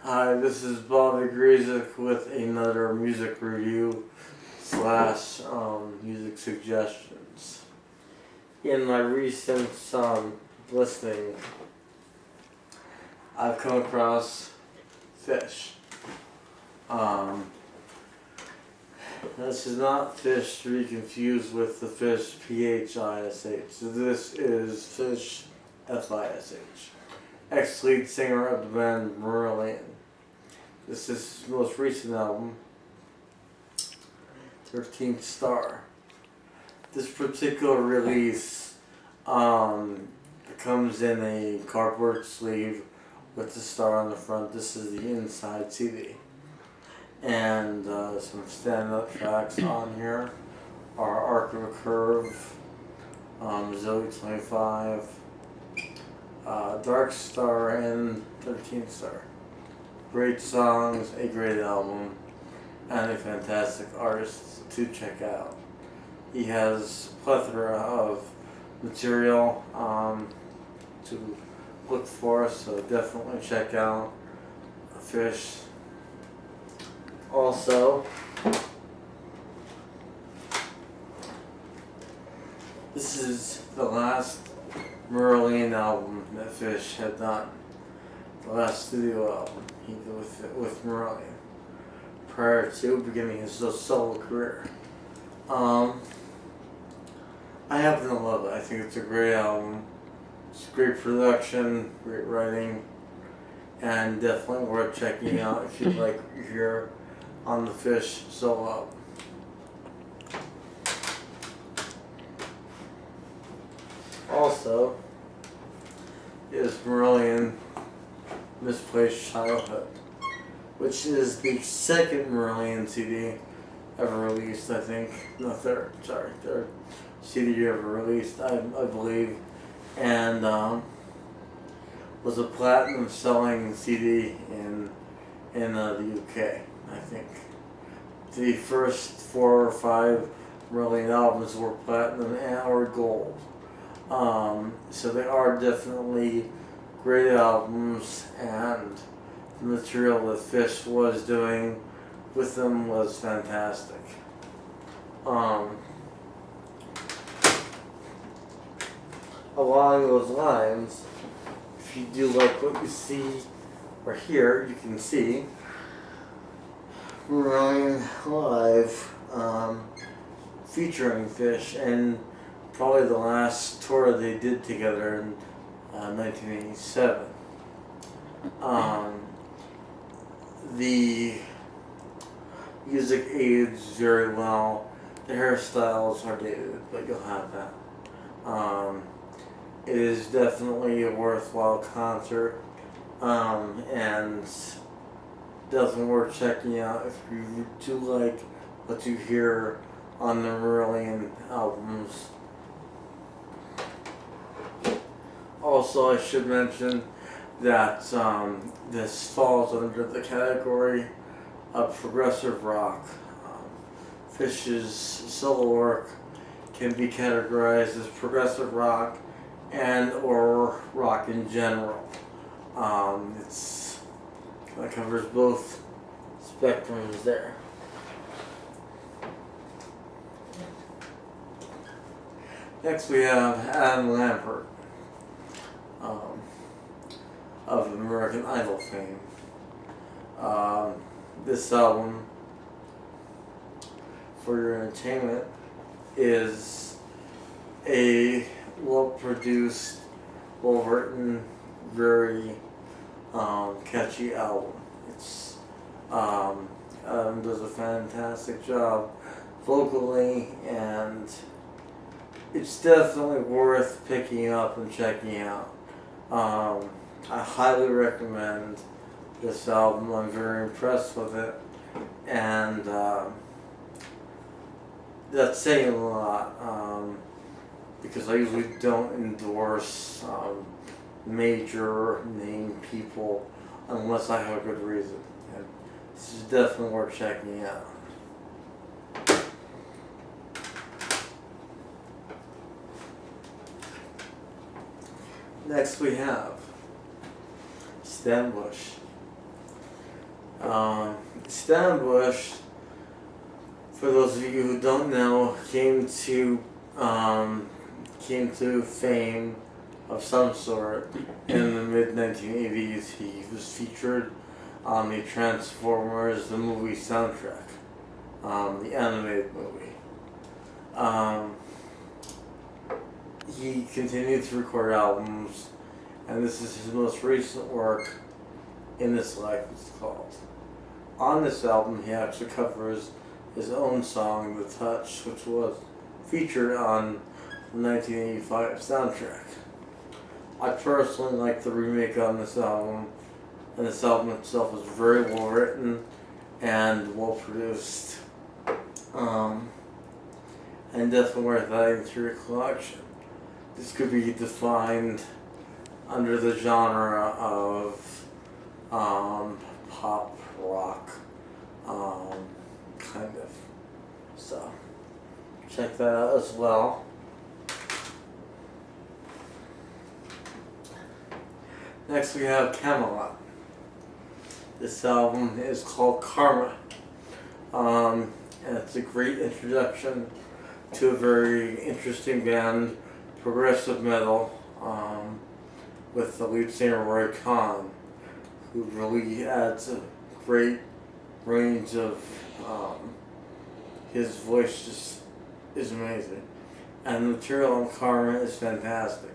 Hi, this is Bobby Gryziec with another music review slash music suggestions. In my recent listening, I've come across fish. This is not fish to be confused with the fish Phish. This is Fish Fish. Ex-lead singer of the band Marillion. This is his most recent album, 13th Star. This particular release comes in a cardboard sleeve with the star on the front. This is the inside CD. And some stand-up tracks on here are Arc of a Curve, Zoe 25, Dark Star, and 13th Star. Great songs, a great album, and a fantastic artist to check out. He has a plethora of material to look for, so definitely check out Fish. Also, this is the last Marillion album that Fish had done. The last studio album he did with Marillion prior to beginning his solo career. I happen to love it. I think it's a great album. It's great production, great writing, and definitely worth checking out if you like what you hear on the Fish solo album. Also, is Marillion Misplaced Childhood, which is the second Marillion CD ever released, I think. No, third CD ever released, I believe. And was a platinum selling CD in the UK, I think. The first 4 or 5 Marillion albums were platinum or gold. So they are definitely great albums, and the material that Fish was doing with them was fantastic. Along those lines, if you do like what you see or hear, you can see Marillion live featuring Fish, and probably the last tour they did together in 1987. The music aids very well. The hairstyles are dated, but you'll have that. It is definitely a worthwhile concert, and definitely worth checking out if you do like what you hear on the Marillion albums. Also, I should mention that this falls under the category of progressive rock. Fish's solo work can be categorized as progressive rock and or rock in general. It covers both spectrums there. Next we have Adam Lambert, of American Idol fame. This album, for your entertainment, is a well-produced, well-written, very catchy album. Adam does a fantastic job vocally, and it's definitely worth picking up and checking out. I highly recommend this album. I'm very impressed with it, and that's saying a lot, because I usually don't endorse major name people unless I have a good reason. And this is definitely worth checking out. Next we have Stan Bush. Stellenbosch, for those of you who don't know, came to fame of some sort in the mid-1980s. He was featured on the Transformers, the movie soundtrack, the animated movie. He continued to record albums, and this is his most recent work, In This Life, it's called. On this album, he actually covers his own song, The Touch, which was featured on the 1985 soundtrack. I personally like the remake on this album, and this album itself is very well written and well produced. And definitely worth adding to your collection. This could be defined under the genre of pop rock, kind of. So, check that out as well. Next we have Camelot. This album is called Karma. And it's a great introduction to a very interesting band, progressive metal, with the lead singer Roy Khan, who really adds a great range of, his voice just is amazing. And the material on Karma is fantastic.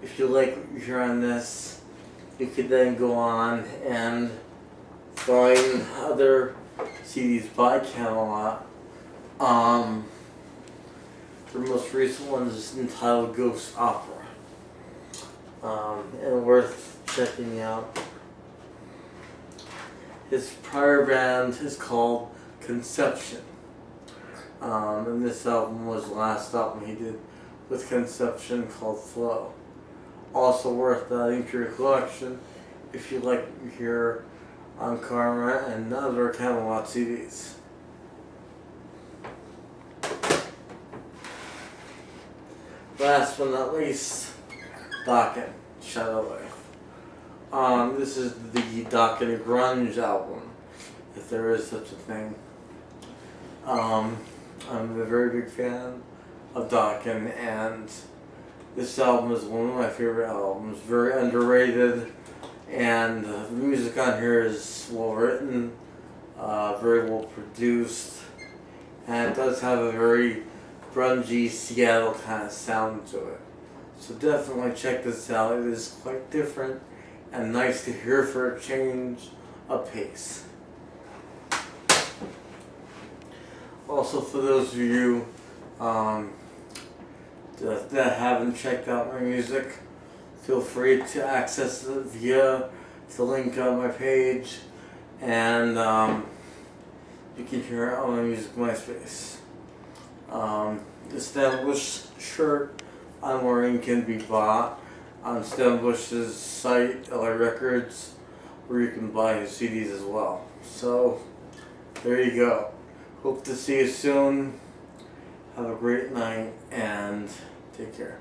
If you like what you hear on this, you could then go on and find other CDs by Camelot. Their most recent one is entitled Ghost Opera, and worth checking out. His prior band is called Conception, and this album was the last album he did with Conception, called Flow. Also worth adding to your collection if you like what you hear on Karma and other Camelot CDs. Last but not least, Dokken, Shadow Life. This is the Dokken Grunge album, if there is such a thing. I'm a very big fan of Dokken, and this album is one of my favorite albums. Very underrated, and the music on here is well written, very well produced, and it does have a very grungy Seattle kind of sound to it. So definitely check this out. It is quite different and nice to hear for a change of pace. Also, for those of you that haven't checked out my music, feel free to access it via the link on my page, and you can hear it on my Music MySpace. The Stellenbosch shirt I'm wearing can be bought on Stellenbosch's site, LA Records, where you can buy his CDs as well. So, there you go. Hope to see you soon. Have a great night and take care.